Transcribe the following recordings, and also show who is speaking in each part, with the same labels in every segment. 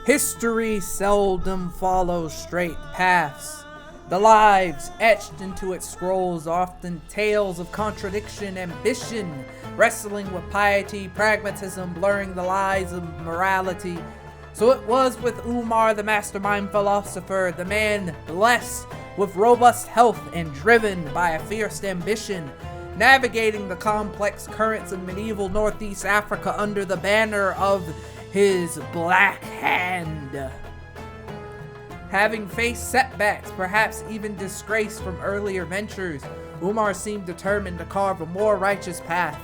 Speaker 1: History seldom follows straight paths. The lives etched into its scrolls are often tales of contradiction, ambition, wrestling with piety, pragmatism, blurring the lines of morality. So it was with Umar, the mastermind philosopher, the man blessed with robust health and driven by a fierce ambition, navigating the complex currents of medieval Northeast Africa under the banner of his Black Hand. Having faced setbacks, perhaps even disgrace from earlier ventures, Umar seemed determined to carve a more righteous path,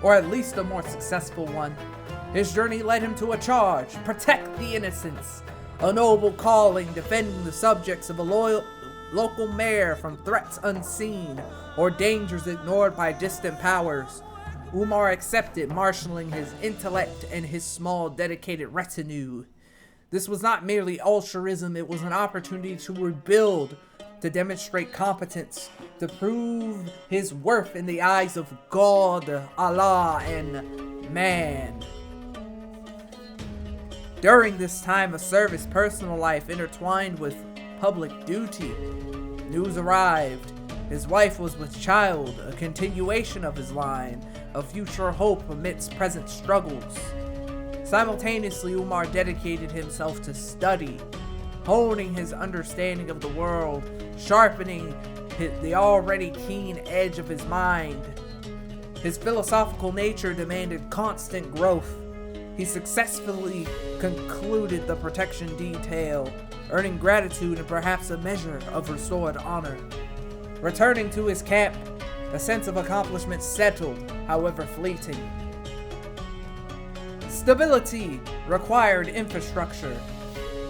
Speaker 1: or at least a more successful one. His journey led him to a charge: protect the innocents, a noble calling defending the subjects of a local mayor from threats unseen or dangers ignored by distant powers. Umar accepted, marshaling his intellect and his small, dedicated retinue. This was not merely altruism, it was an opportunity to rebuild, to demonstrate competence, to prove his worth in the eyes of God, Allah, and man. During this time of service, personal life intertwined with public duty. News arrived. His wife was with child, a continuation of his line, a future hope amidst present struggles. Simultaneously, Umar dedicated himself to study, honing his understanding of the world, sharpening the already keen edge of his mind. His philosophical nature demanded constant growth. He successfully concluded the protection detail, earning gratitude and perhaps a measure of restored honor. Returning to his camp, a sense of accomplishment settled, however fleeting. Stability required infrastructure.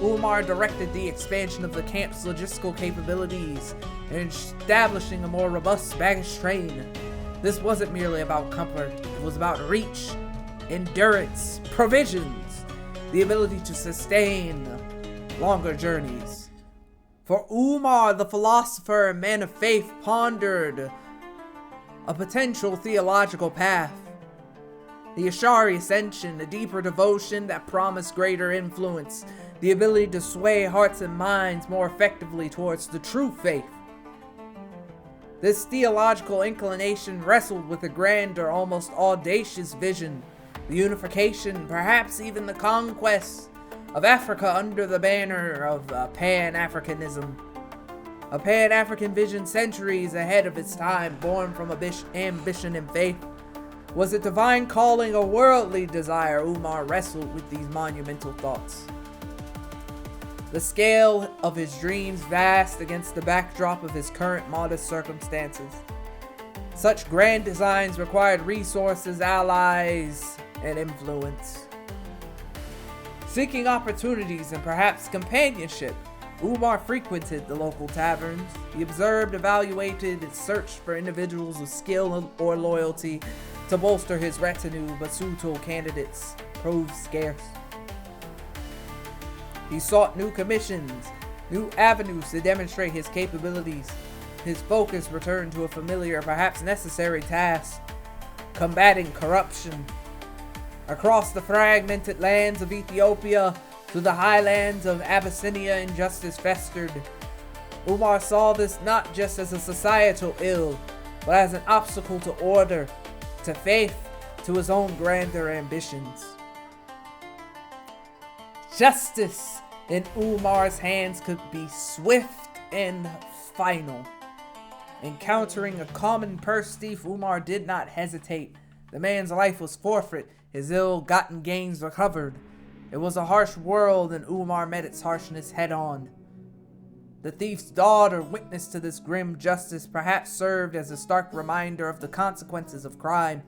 Speaker 1: Umar directed the expansion of the camp's logistical capabilities and establishing a more robust baggage train. This wasn't merely about comfort, it was about reach, endurance, provisions, the ability to sustain longer journeys. For Umar, the philosopher and man of faith, pondered a potential theological path. The Ash'ari ascension, a deeper devotion that promised greater influence, the ability to sway hearts and minds more effectively towards the true faith. This theological inclination wrestled with a grander, almost audacious vision, the unification, perhaps even the conquest of Africa under the banner of Pan-Africanism. A Pan-African vision centuries ahead of its time, born from ambition and faith. Was it divine calling or worldly desire? Umar wrestled with these monumental thoughts. The scale of his dreams vast against the backdrop of his current modest circumstances. Such grand designs required resources, allies, and influence. Seeking opportunities and perhaps companionship, Umar frequented the local taverns. He observed, evaluated, and searched for individuals with skill or loyalty to bolster his retinue, but suitable candidates proved scarce. He sought new commissions, new avenues to demonstrate his capabilities. His focus returned to a familiar, perhaps necessary task: combating corruption. Across the fragmented lands of Ethiopia to the highlands of Abyssinia, injustice festered. Umar saw this not just as a societal ill, but as an obstacle to order, to faith, to his own grander ambitions. Justice in Umar's hands could be swift and final. Encountering a common purse thief, Umar did not hesitate. The man's life was forfeit, his ill-gotten gains recovered. It was a harsh world, and Umar met its harshness head-on. The thief's daughter, witness to this grim justice, perhaps served as a stark reminder of the consequences of crime.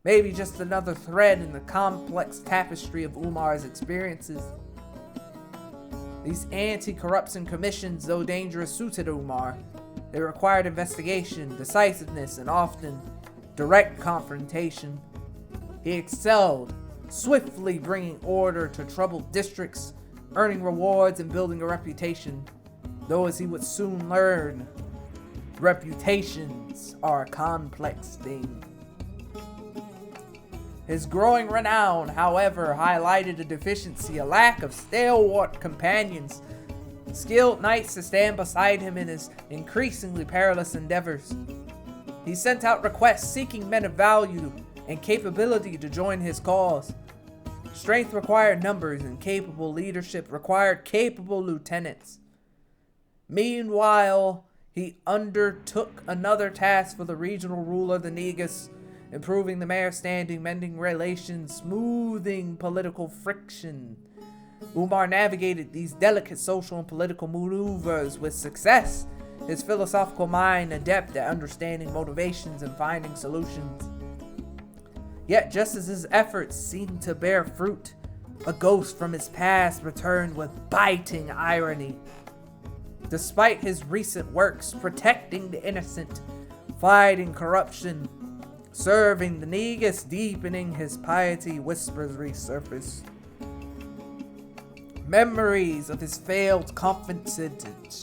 Speaker 1: Maybe just another thread in the complex tapestry of Umar's experiences. These anti-corruption commissions, though dangerous, suited Umar. They required investigation, decisiveness, and often direct confrontation. He excelled, swiftly bringing order to troubled districts, earning rewards and building a reputation. Though, as he would soon learn, reputations are a complex thing. His growing renown, however, highlighted a deficiency, a lack of stalwart companions, skilled knights to stand beside him in his increasingly perilous endeavors. He sent out requests seeking men of value and capability to join his cause. Strength required numbers, and capable leadership required capable lieutenants. Meanwhile, he undertook another task for the regional ruler, the Negus, improving the mayor's standing, mending relations, smoothing political friction. Umar navigated these delicate social and political maneuvers with success, his philosophical mind adept at understanding motivations and finding solutions. Yet just as his efforts seemed to bear fruit, a ghost from his past returned with biting irony. Despite his recent works protecting the innocent, fighting corruption, serving the Negus, deepening his piety, whispers resurface. Memories of his failed confidence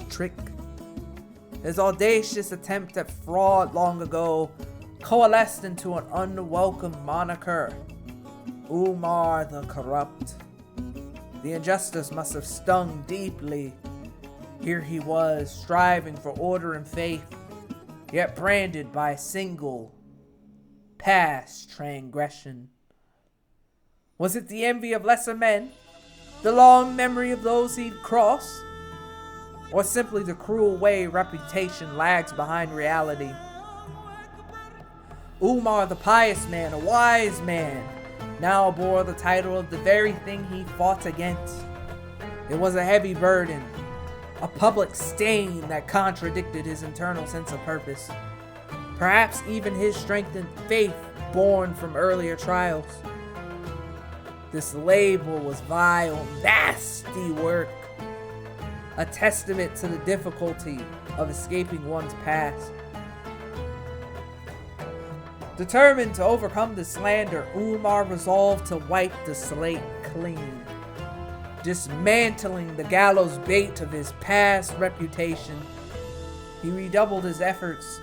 Speaker 1: trick, his audacious attempt at fraud long ago, coalesced into an unwelcome moniker, Umar the Corrupt. The injustice must have stung deeply. Here he was, striving for order and faith, yet branded by a single past transgression. Was it the envy of lesser men, the long memory of those he'd crossed, or simply the cruel way reputation lags behind reality? Umar the pious man, a wise man, now bore the title of the very thing he fought against. It was a heavy burden, a public stain that contradicted his internal sense of purpose. Perhaps even his strengthened faith born from earlier trials. This label was vile, nasty work, a testament to the difficulty of escaping one's past. Determined to overcome the slander, Umar resolved to wipe the slate clean, dismantling the gallows bait of his past reputation. He redoubled his efforts,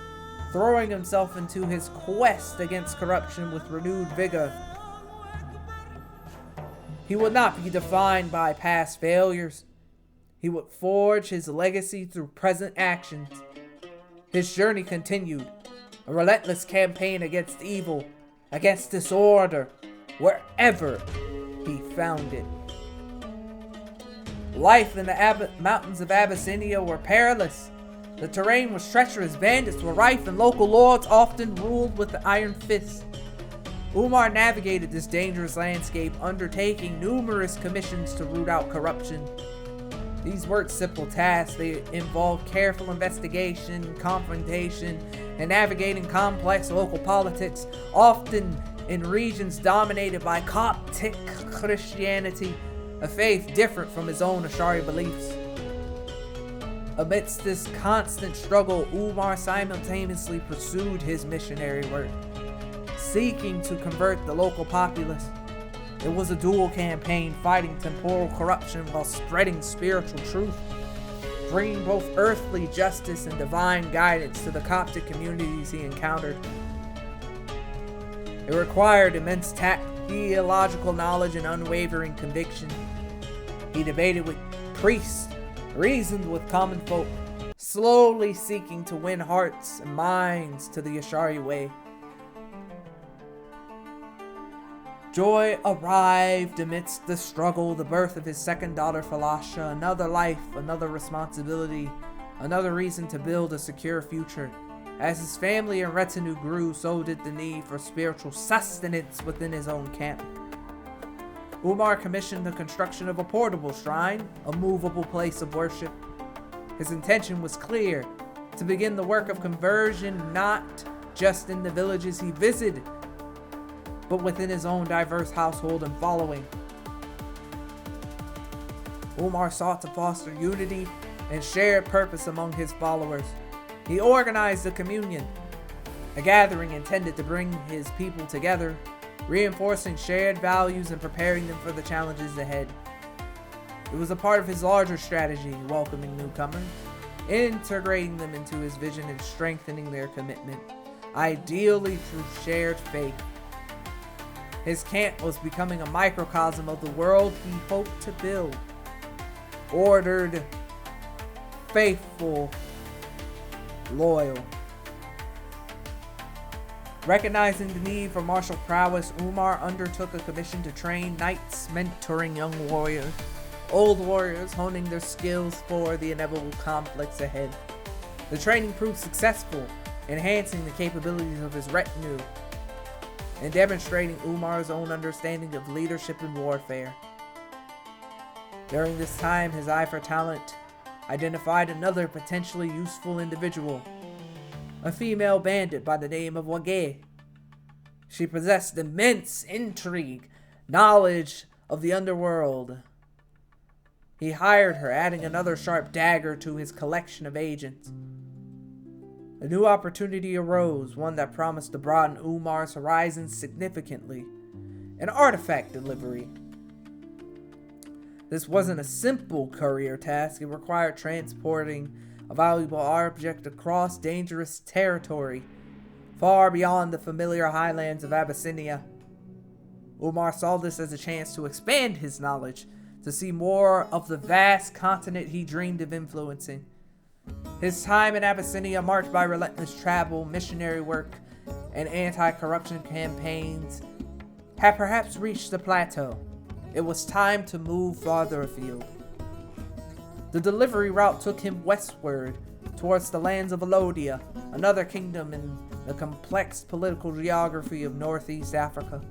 Speaker 1: throwing himself into his quest against corruption with renewed vigor. He would not be defined by past failures. He would forge his legacy through present actions. His journey continued, a relentless campaign against evil, against disorder, wherever he found it. Life in the mountains of Abyssinia were perilous. The terrain was treacherous, bandits were rife, and local lords often ruled with the iron fist. Umar navigated this dangerous landscape, undertaking numerous commissions to root out corruption. These weren't simple tasks. They involved careful investigation, confrontation, and navigating complex local politics, often in regions dominated by Coptic Christianity, a faith different from his own Ash'ari beliefs. Amidst this constant struggle, Umar simultaneously pursued his missionary work, seeking to convert the local populace. It was a dual campaign, fighting temporal corruption while spreading spiritual truth, bringing both earthly justice and divine guidance to the Coptic communities he encountered. It required immense tact, theological knowledge, and unwavering conviction. He debated with priests, reasoned with common folk, slowly seeking to win hearts and minds to the Ash'ari way. Joy arrived amidst the struggle, the birth of his second daughter Falasha, another life, another responsibility, another reason to build a secure future. As his family and retinue grew, so did the need for spiritual sustenance within his own camp. Umar commissioned the construction of a portable shrine, a movable place of worship. His intention was clear, to begin the work of conversion not just in the villages he visited, but within his own diverse household and following. Umar sought to foster unity and shared purpose among his followers. He organized a communion, a gathering intended to bring his people together, reinforcing shared values and preparing them for the challenges ahead. It was a part of his larger strategy, welcoming newcomers, integrating them into his vision and strengthening their commitment, ideally through shared faith. His camp was becoming a microcosm of the world he hoped to build. Ordered, faithful, loyal. Recognizing the need for martial prowess, Umar undertook a commission to train knights, mentoring young warriors, old warriors honing their skills for the inevitable conflicts ahead. The training proved successful, enhancing the capabilities of his retinue and demonstrating Umar's own understanding of leadership and warfare. During this time, his eye for talent identified another potentially useful individual, a female bandit by the name of Wage. She possessed immense intrigue, knowledge of the underworld. He hired her, adding another sharp dagger to his collection of agents. A new opportunity arose, one that promised to broaden Umar's horizons significantly: an artifact delivery. This wasn't a simple courier task. It required transporting a valuable object across dangerous territory, far beyond the familiar highlands of Abyssinia. Umar saw this as a chance to expand his knowledge, to see more of the vast continent he dreamed of influencing. His time in Abyssinia, marked by relentless travel, missionary work, and anti-corruption campaigns, had perhaps reached a plateau. It was time to move farther afield. The delivery route took him westward, towards the lands of Alodia, another kingdom in the complex political geography of Northeast Africa.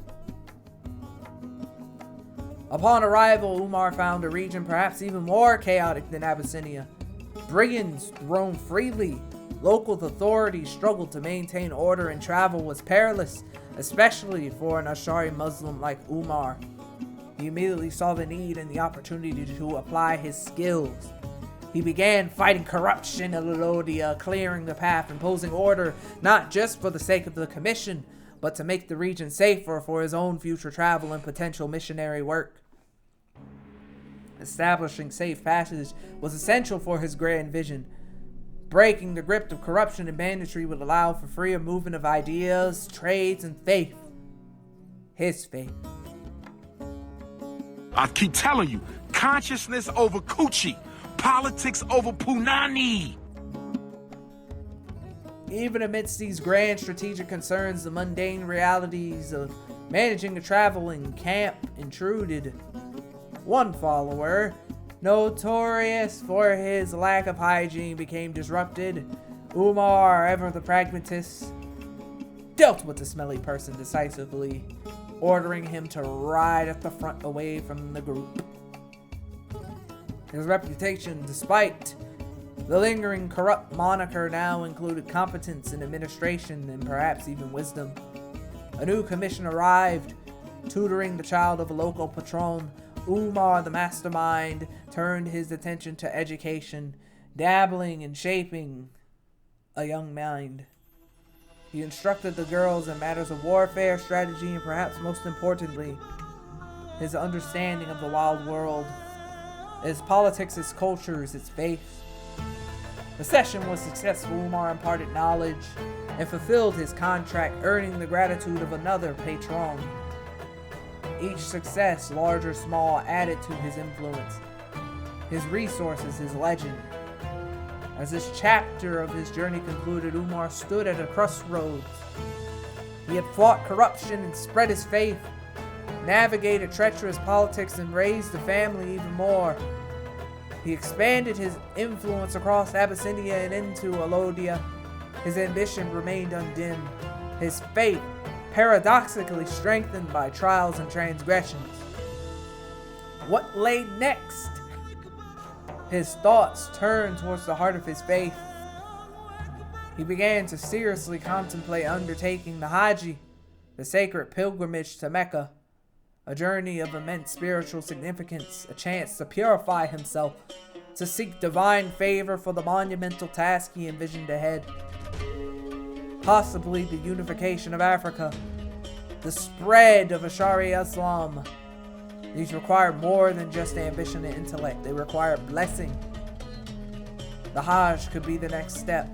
Speaker 1: Upon arrival, Umar found a region perhaps even more chaotic than Abyssinia. Brigands roamed freely. Local authorities struggled to maintain order, and travel was perilous, especially for an Ashari Muslim like Umar. He immediately saw the need and the opportunity to apply his skills. He began fighting corruption in Alodia, clearing the path, imposing order, not just for the sake of the commission, but to make the region safer for his own future travel and potential missionary work. Establishing safe passage was essential for his grand vision. Breaking the grip of corruption and banditry would allow for freer movement of ideas, trades, and faith. His faith.
Speaker 2: I keep telling you, consciousness over coochie, politics over punani.
Speaker 1: Even amidst these grand strategic concerns, the mundane realities of managing a traveling camp intruded. One follower, notorious for his lack of hygiene, became disrupted. Umar, ever the pragmatist, dealt with the smelly person decisively, ordering him to ride at the front away from the group. His reputation, despite the lingering corrupt moniker, now included competence in administration and perhaps even wisdom. A new commission arrived, tutoring the child of a local patron. Umar, the mastermind, turned his attention to education, dabbling in shaping a young mind. He instructed the girls in matters of warfare, strategy, and perhaps most importantly, his understanding of the wild world, its politics, its cultures, its faith. The session was successful. Umar imparted knowledge and fulfilled his contract, earning the gratitude of another patron. Each success, large or small, added to his influence, his resources, his legend. As this chapter of his journey concluded, Umar stood at a crossroads. He had fought corruption and spread his faith, navigated treacherous politics, and raised the family even more. He expanded his influence across Abyssinia and into Alodia. His ambition remained undimmed, his faith paradoxically strengthened by trials and transgressions. What lay next? His thoughts turned towards the heart of his faith. He began to seriously contemplate undertaking the Hajj, the sacred pilgrimage to Mecca, a journey of immense spiritual significance, a chance to purify himself, to seek divine favor for the monumental task he envisioned ahead. Possibly the unification of Africa, the spread of Ashari Islam. These require more than just ambition and intellect. They require blessing. The Hajj could be the next step,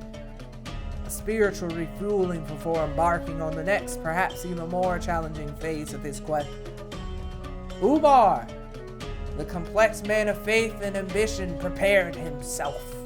Speaker 1: a spiritual refueling before embarking on the next, perhaps even more challenging phase of his quest. Umar, the complex man of faith and ambition, prepared himself.